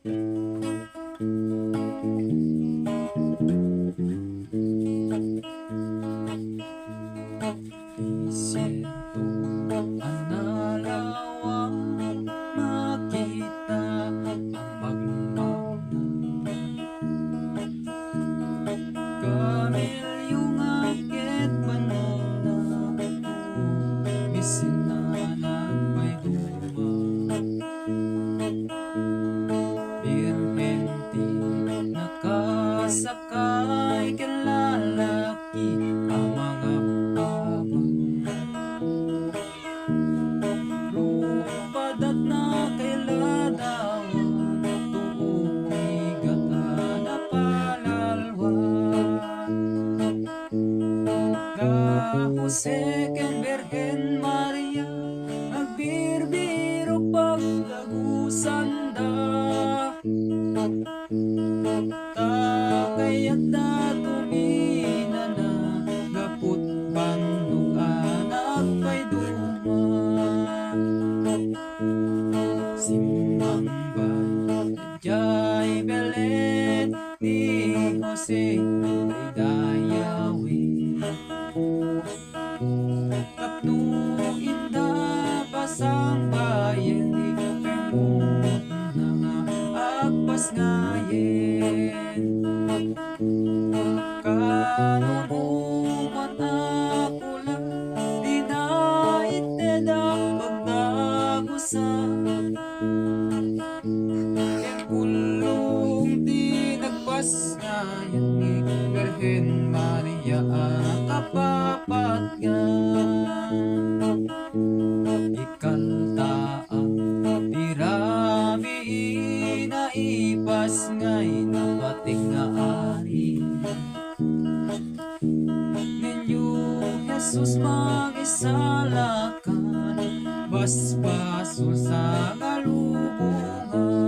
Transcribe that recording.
Isento analawang makita ang magmamahal. Kamilyong akit panona, bisin na nagpay duma. Birhen ti nakasakay ken lalaki ang mga rupadat na kailadawan, tuumigat na palalwan. Ka Jose ken Birhen Maria, nagbirbiro paglagusan da. Takayat na tumina na, gaput bandog anak pa'y duma. Simbambay jay Belen ni Jose ay dayawi. Tapno inda pasang bayan, di permut na nga agpas ngayen. Kanunuman ako lang, di na itedak pagdagusan. Ken kulong di nagpas ngayon ni Birhen Maria kapapat nga. Ikaltaan di rami inaipas ngay napating nga ari. Ninyo Jesus magisalakan, basbasul sa galubungan.